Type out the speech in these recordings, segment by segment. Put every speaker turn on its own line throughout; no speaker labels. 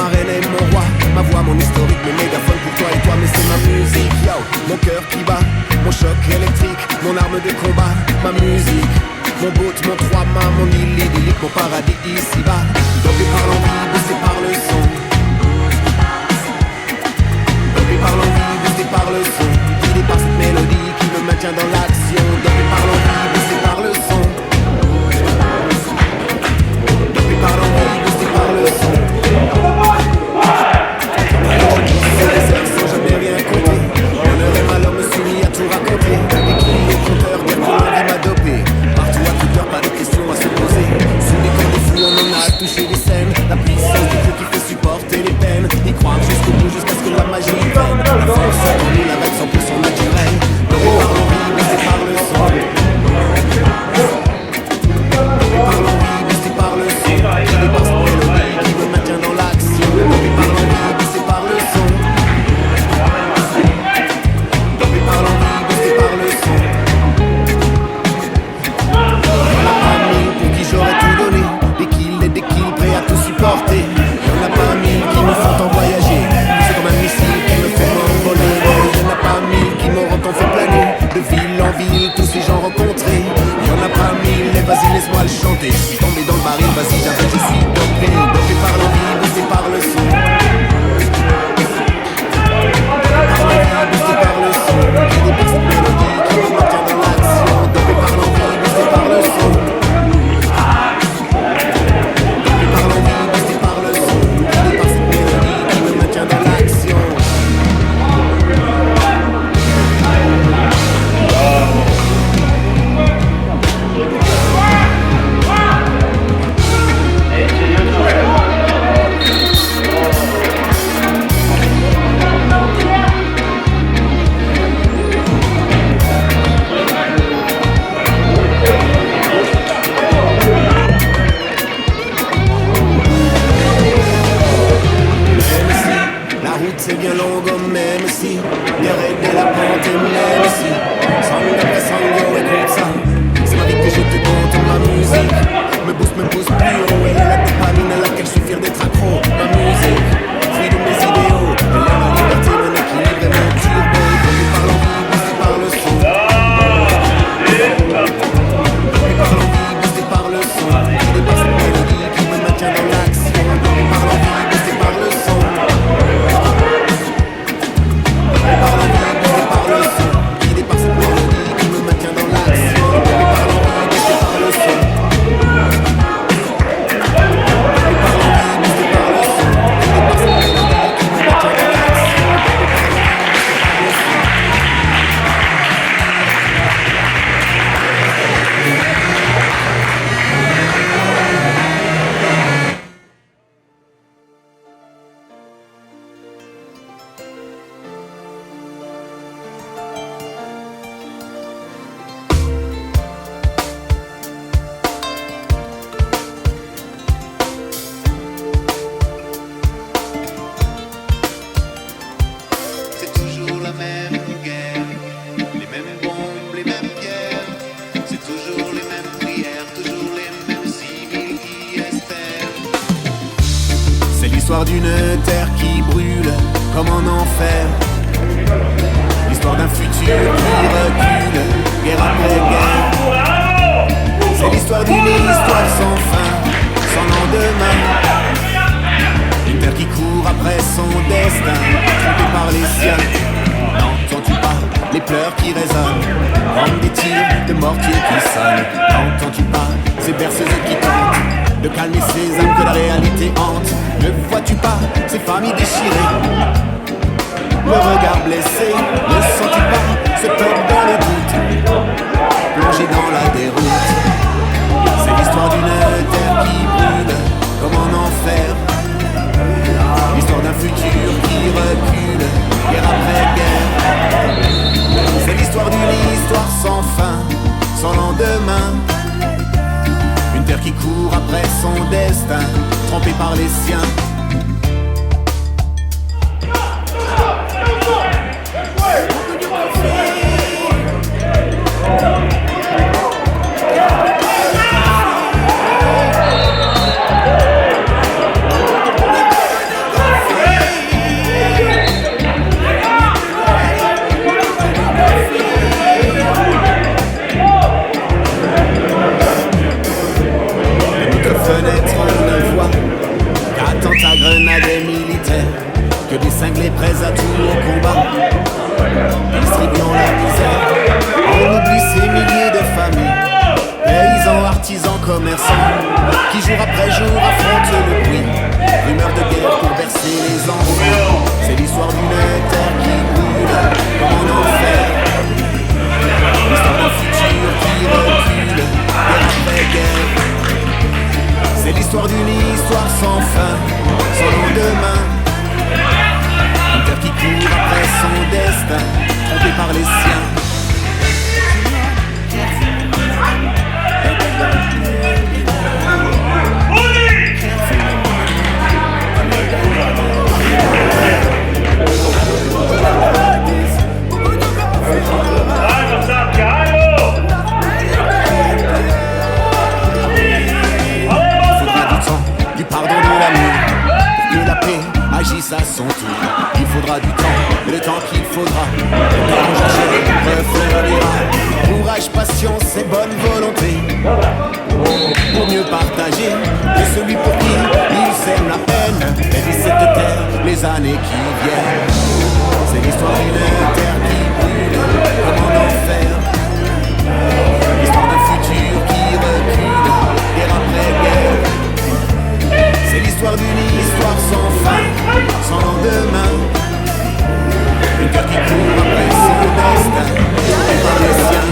ma reine et mon roi, ma voix, mon historique, mes mégaphones pour toi et toi. Mais c'est ma musique, yo, mon cœur qui bat, mon choc électrique, mon arme de combat, ma musique, mon boat, mon trois-mâts, mon île idyllique, mon paradis ici-bas. Dopé par l'envie, boosté par le son. Dopé par l'envie, boosté par le son. Guidé par cette mélodie qui me maintient dans l'action. Dopé par l'envie, boosté par le son. Dopé par l'envie, boosté par le son. Sans jamais rien compter. Bonheur et malheur me suis mis à tout raconter. Et qui est compteur, dire que l'envie m'a dopé. Partout à toute heure, pas de questions à se poser. Sous les corps des fous, on en a touché les scènes. La puissance du Dieu qui fait supporter les peines. Y croire jusqu'au bout, jusqu'à ce que la magie vienne. La force en nous, la vague 100% naturelle. Dopé par l'envie, boosté par le son. Dopé par l'envie, boosté par le son. Guidé par cette mélodie qui me maintient dans l'action. Dopé par l'envie, boosté par le son. Dopé par l'envie, boosté par le son. Y'en a pas mille pour qui j'aurais tout donné. Des kills et des kills prêts à tout supporter. Y'en a pas mille qui me font en voyager. C'est comme un missile qui me fait m'envoler. Y'en a pas mille qui m'auront tant fait planer. De ville en ville, tous ces gens rencontrés. Y'en a pas mille, et vas-y laisse-moi le chanter. Je suis tombé dans le baril, vas-y j'avais, je suis dopé. Dopé par l'envie, boosté par le son. Boosté par le son, guidé par cette mélodie qui me maintient dans l'action. Dopé par l'envie, boosté par le son. Dopé par l'envie, boosté par le son, guidé par cette mélodie qui me maintient dans l'action. C'est bien long, même si Derrière la pente et même si Sangue après sangue, écoute ça. C'est ma vie que je te compte, ma musique me pousse plus haut. Et la dopamine à laquelle je suis fier d'être accro. Ma musique, fruit de mes idéaux. Elle est ma liberté, mon équilibre et mon turbo. Dopé par l'envie, boosté par le son. Dopé par l'envie, boosté par le son. Guidé par cette mélodie qui me maintient dans l'action. Dopé par l'envie, boosté par le son. Par l'envie, boosté par le son. Guidé par cette mélodie qui me maintient dans l'action. Dopé par l'envie, boosté par le son. Dopé par l'envie, boosté par le son. Guidé par cette mélodie qui me maintient dans l'action.
C'est toujours la même guerre, les mêmes bombes, les mêmes pierres. C'est toujours les mêmes prières, toujours les mêmes civils qui espèrent.
C'est l'histoire d'une terre qui brûle comme en enfer. L'histoire d'un futur qui recule, guerre après guerre. C'est l'histoire d'une histoire sans fin, sans lendemain. Une terre qui court après son destin, trompée par les siens. N'entends-tu pas les pleurs qui résonnent, comme des tirs de mortier qui sonnent? N'entends-tu pas ces berceuses qui tentent de calmer ces âmes que la réalité hante? Ne vois-tu pas ces familles déchirées, le regard blessé? Ne sens-tu pas ce peuple dans le doute, plongé dans la déroute? C'est l'histoire d'une terre qui brûle comme en enfer. L'histoire d'un futur qui recule, guerre après guerre. C'est l'histoire d'une histoire sans fin, sans lendemain. Une terre qui court après son destin, trompée par les siens. militaires, que des cinglés prêts à tout au combat. Distribuons la misère, on oublie ces milliers de familles, paysans, artisans, commerçants, qui jour après jour affrontent le bruit. Rumeurs de guerre pour bercer les enfants, c'est l'histoire d'une terre qui brûle comme en enfer. L'histoire d'un futur qui recule, guerre après guerre. C'est l'histoire d'une histoire sans fin, sans lendemain. Une terre qui court après son destin, trompée par les siens. Agisse à son tour, il faudra du temps, et le temps qu'il faudra, refleurira. Courage, patience et bonne volonté, pour mieux partager, et celui pour qui il sème la peine, et vit cette terre les années qui viennent. C'est l'histoire d'une terre qui brûle comme en enfer, l'histoire d'un futur qui recule, guerre après guerre. C'est l'histoire d'une histoire sans fin, sans lendemain. Une terre qui court après son destin, et par les siens.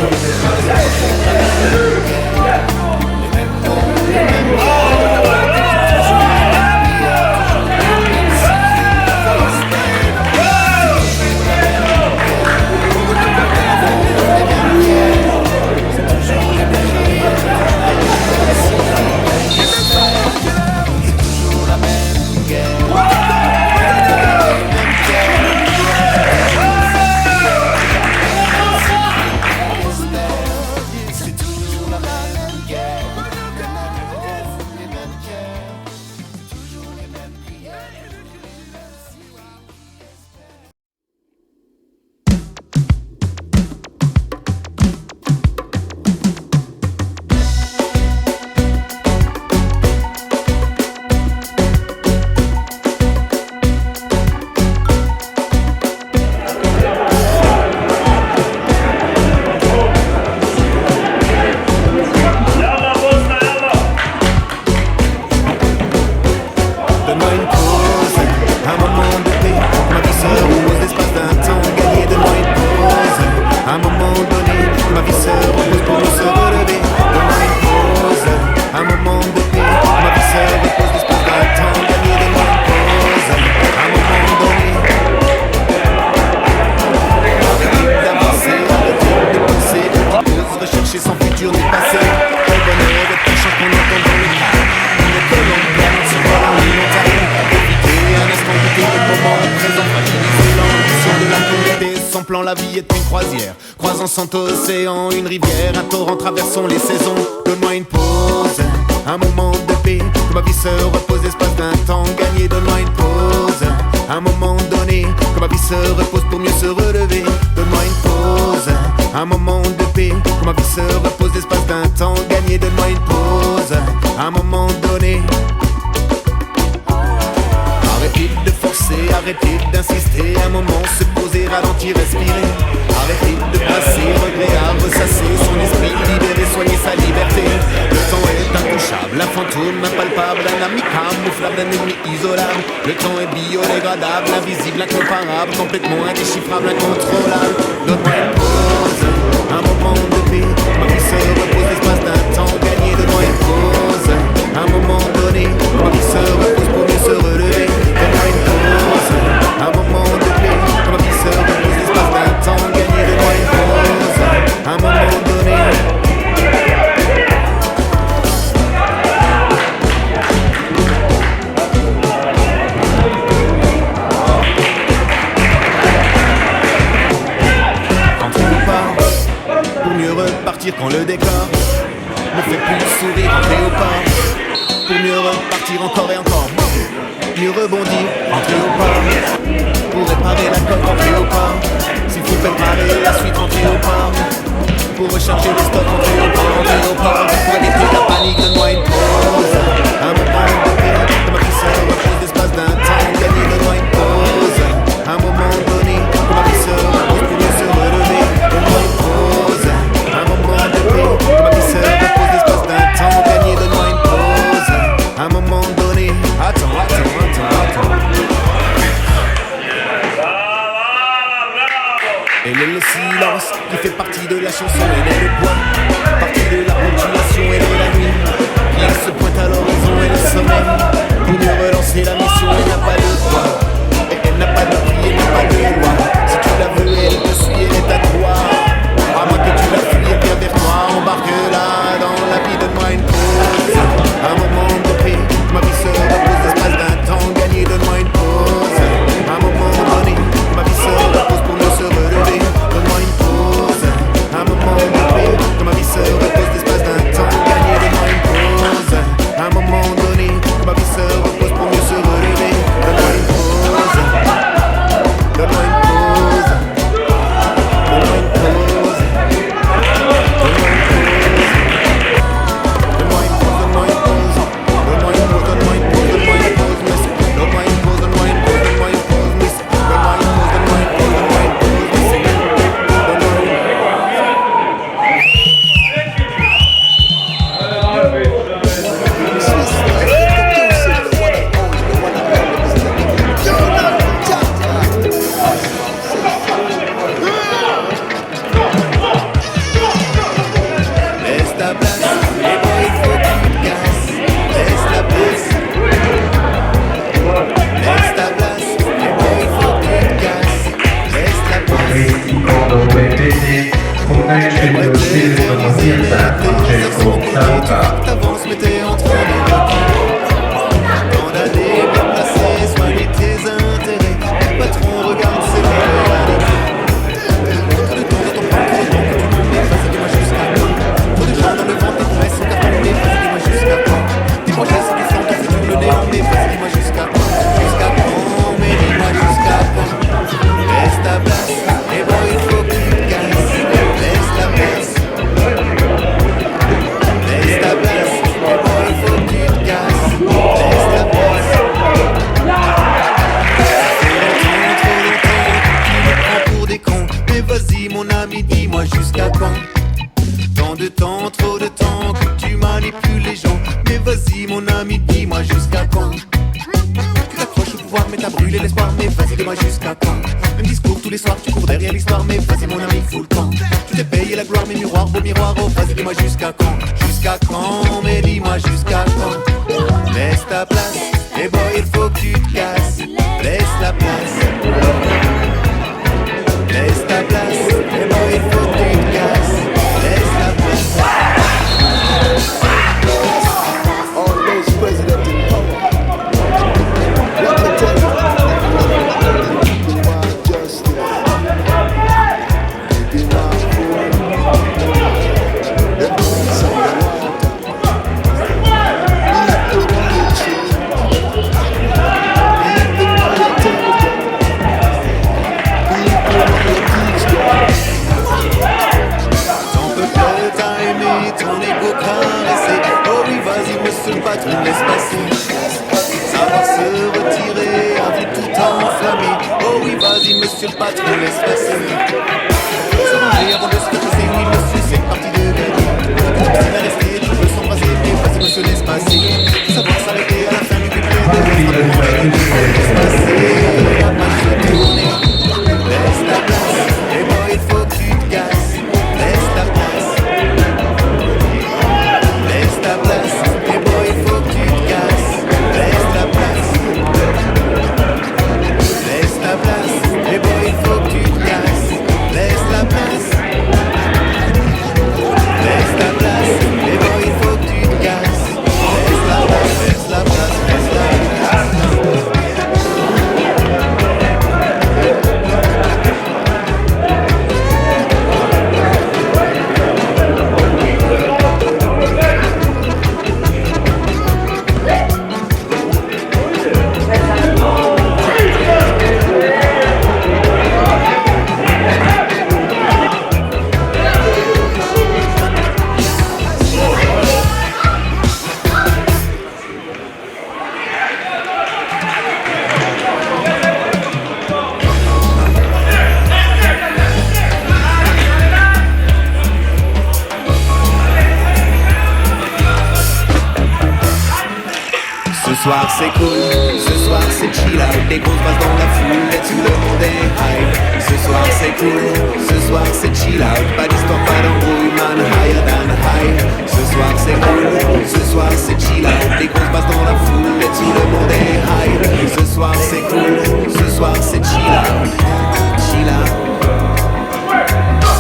La vie est une croisière, croisant cent océans, une rivière, un torrent, traversons les saisons. Donne-moi une pause, un moment de paix, que ma vie se repose, espace d'un temps gagné. Donne-moi une pause, un moment donné, que ma vie se repose pour mieux se relever. Donne-moi une pause, un moment de paix, que ma vie se repose, espace d'un temps gagné. Donne-moi une pause, un moment donné. Arrêtez de forcer, arrêtez d'insister, un moment se poser, ralentir, respirer. Arrêtez de passer, regret à ressasser, son esprit libéré, soigner sa liberté. Le temps est intouchable, un fantôme impalpable, un ami camouflable, un ennemi isolable. Le temps est biodégradable, invisible, incomparable, complètement indéchiffrable, incontrôlable. Donne-moi une pause, un moment de paix, ma vie se repose, l'espace d'un temps gagné. Donne-moi une pause, un moment donné, ma vie se repose pour mieux se relever. Donne-moi une pause, un moment de paix, ma vie se repose, l'espace d'un temps gagné. Donne-moi une pause, un moment donné. Repartir quand le décor ne fait plus sourire, rentrer au port pour mieux repartir encore et encore, mieux rebondir, rentrer au port pour réparer la coque, rentrer au port s'il faut préparer la suite, rentrer au port pour recharger les stocks, rentrer au port pour éviter la panique. Donne-moi une pause, un moment de paix, de ma vie se repose, l'espace d'un temps gagné. Il est le silence qui fait partie de la chanson. Il est le poids, partie de la ponctuation. Elle est la nuit qui se pointe à l'horizon et le sommeil. Pour mieux relancer la mission, elle n'a pas de poids. Et elle n'a pas de prix, elle n'a pas de loi. Si tu la veux, elle te suit, elle est à toi. À moins que tu la fuis, elle vient vers toi. Embarque-la dans la vie, donne-moi une pause. Un moment de paix, ma vie se repose l'espace d'un temps gagné. Donne-moi une pause. Un moment donné, ma vie se repose pour mieux se relever. Donne-moi une pause. Un moment de paix, que ma vie se repose l'espace d'un temps gagné. Donne-moi une pause. Un moment donné, que ma vie se repose pour mieux se relever. Donne-moi une pause. Donne-moi une pause. Donne-moi une pause. T'avances mais t'es en train de tant d'années bien placées, soigner tes intérêts. Le patron regarde ses réalités. Trop de temps dans ton plan, trop de temps que tu me mets. Vas-y dis-moi jusqu'à quand. Trop de gens dans le ventre, ils pressent, on cartonne. Vas-y dis-moi jusqu'à quand. Dis-moi j'ai ce qui sent, ton futur le néant. Mais vas-y dis-moi jusqu'à quand. Jusqu'à quand, mais dis-moi jusqu'à quand. Laisse ta place, et bon il faut que tu te casses. Laisse ta place. Laisse ta place, et bon il faut que tu te casses. Laisse ta place. Ça fait longtemps, tu me prends pour des cons. Mais vas-y mon ami, dis-moi jusqu'à quand. Tant de temps, trop de temps que tu manipules les gens. Mais vas-y mon ami, dis-moi jusqu'à quand. Tu t'accroches au pouvoir mais t'as brûlé l'espoir. Mais vas-y dis-moi jusqu'à quand. Même discours tous les soirs, tu cours derrière l'histoire. Mais vas-y mon ami, fous le camp. Tu t'es payé la gloire, mais miroir, beau miroir. Oh vas-y dis-moi jusqu'à quand. Jusqu'à quand, mais dis-moi jusqu'à quand. Laisse ta place, et bon il faut que tu te casses. Laisse la place. Laisse ta place, et bon il faut que tu te casses. Laisse la place.
All those presidents in power. Let me tell you, divine justice, divine freedom, the peace and the water, equal nature, equal
Ton peuple t'a aimé, ton ego caressé. Oh oui, vas-y, monsieur le patron, laisse passer. Savoir se retirer, à vous tout enflammé. Oh oui, vas-y, monsieur le patron, laisse passer. Se ranger avant de se reposer, oui, monsieur, c'est parti de gagner. Difficile à rester, tu veux s'embraser, mais vas-y, monsieur, laisse passer. Faut savoir s'arrêter à la fin du couplet. Laisse passer, la page se tourner. Laisse ta place, et moi, il faut que tu te casses. Laisse ta place. Laisse ta place, et bon il faut que tu te casses. Laisse ta place. Laisse ta place, et bon il faut que tu te casses. Laisse la place. Laisse ta place, et bon il faut que tu te casses. Laisse la place, laisse la place, laisse la place. Ce soir c'est cool, ce soir soir c'est chill out, des grosses basses dans la foule et tout le monde est high. Ce soir c'est cool, ce soir c'est chill out, pas d'histoire, pas d'embrouille, man, higher than high. Ce soir c'est cool, ce soir c'est chill out, des grosses basses dans la foule et tout le monde est high. Ce soir c'est cool, ce soir c'est chill out, chill out.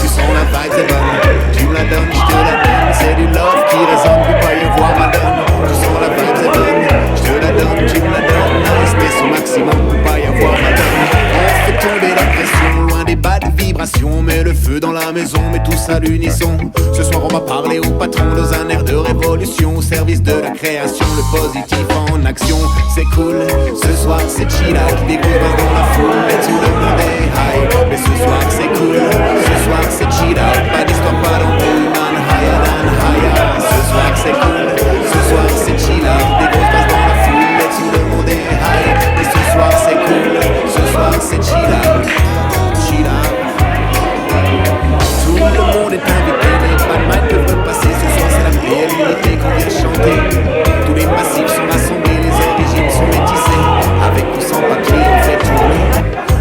Tu sens la vibe c'est bonne, tu me la donnes, je te la donne, c'est du love qui résonne, peut pas y avoir madone. Tu sens la vibe c'est bonne, je te la donne, tu me la donnes, nice, mais au maximum, peut pas y avoir madone. On fait tomber la pression, loin des bas de vibrations, met le feu dans la maison, mais tous à l'unisson. Ce soir on va parler au patron dans un air de révolution, au service de la création, le positif en action, c'est cool. Ce soir c'est chill out, des grosses basses dans la foule, et tout le monde est high. Mais ce soir c'est cool, ce soir c'est chill out, pas d'histoire, pas d'embrouille, man, higher than higher. Ce soir c'est cool, ce soir c'est chill out, des grosses basses dans la foule, et tout le monde est high. Mais ce soir c'est cool, ce soir c'est chill out, chill out. Tout le monde est invité, les bad minds peuvent passer. Ce soir c'est la réalité qu'on vient chanter. Tous les massifs sont rassemblés, les origines sont métissées. Avec ou sans papier on fait tourner.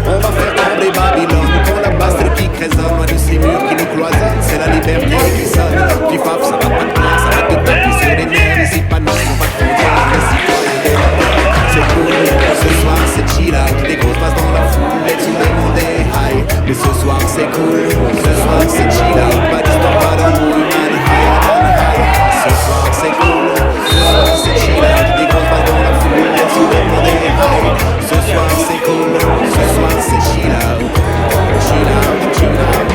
On va faire trembler Babylone, quand la basse le kick résonne. Loin de ces murs qui nous cloisonnent, c'est la liberté qui sonne. Puis faf, ça va pas te plaire, ça va te taper sur les nerfs. N'hésite pas, non, on va te conduire, mais si toi il est c'est cool, ce soir c'est chill out, des grosses basses dans la foule et tout le monde est high. Mais ce soir c'est cool, ce soir c'est chill out, pas d'histoire, pas d'embrouille, man, higher than high. Ce soir c'est cool, ce soir c'est chill out, des grosses basses dans la foule et tout le monde est high. Ce soir c'est cool, ce soir c'est chill out, chill out, chill out.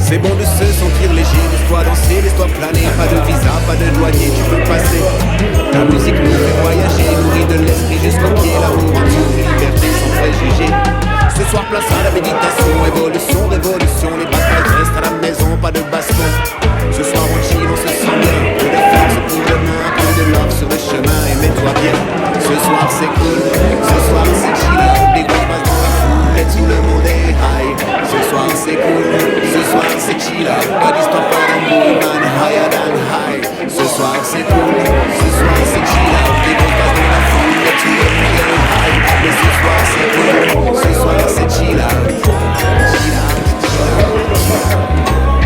C'est bon de se sentir léger, laisse-toi danser, laisse-toi planer. Pas de visa, pas de douanier, tu peux passer. La musique nous fait voyager, nourrit de l'esprit jusqu'au pied. L'amour en toute liberté sans préjugés. Ce soir place à la méditation, évolution, révolution. Les batailles restent à la maison, pas de baston. Ce soir on chill, on se sent bien. Peu de force pour demain, peu de love sur le chemin. Et mets-toi bien, ce soir c'est cool, ce soir c'est chill. Des grosses basses dans la foule et tout le monde est high. Ce soir c'est cool, ce soir c'est chill out, pas d'histoire, pas d'embrouille, man, higher than high. Ce soir c'est cool, ce soir c'est chill out, des grosses basses dans la foule et tout le monde est high. Mais ce soir c'est cool, ce soir c'est chill out, chill out, chill out, chill out.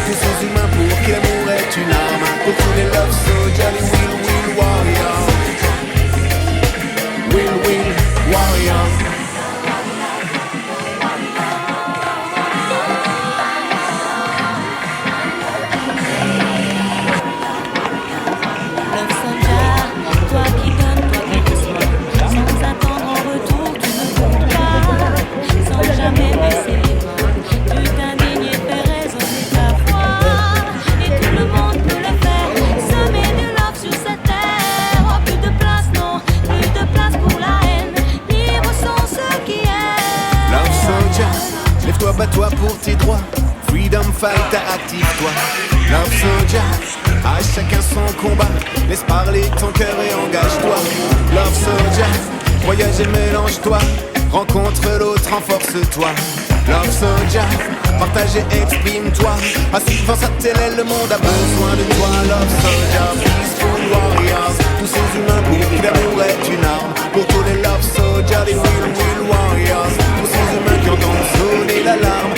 Tous ces humains pour qui l'amour est une arme, pour tous les love soldiers, les will warriors. Will warriors.
Love soldier, toi qui donnes, toi qui reçois, sans attendre en retour, tu ne comptes pas, sans jamais baisser les bras, tu t'indignes et fais résonner ta voix, et tout le monde peut le faire, semer du love sur cette terre. Oh, plus de place, non, plus de place pour la haine, libres sont ceux qui aiment.
Love soldier, lève-toi, bats-toi pour tes droits. Freedom fighter, active-toi. Love soldier, à chacun son combat. Laisse parler ton cœur et engage-toi. Love soldier, voyage et mélange-toi. Rencontre l'autre, renforce-toi. Love soldier, partage et exprime-toi. Assis devant sa télé, le monde a besoin de toi. Love soldier, peaceful warriors. Tous ces humains pour qui l'amour est une arme. Pour tous les love soldiers, les will warriors. Tous ces humains qui entendent sonner l'alarme.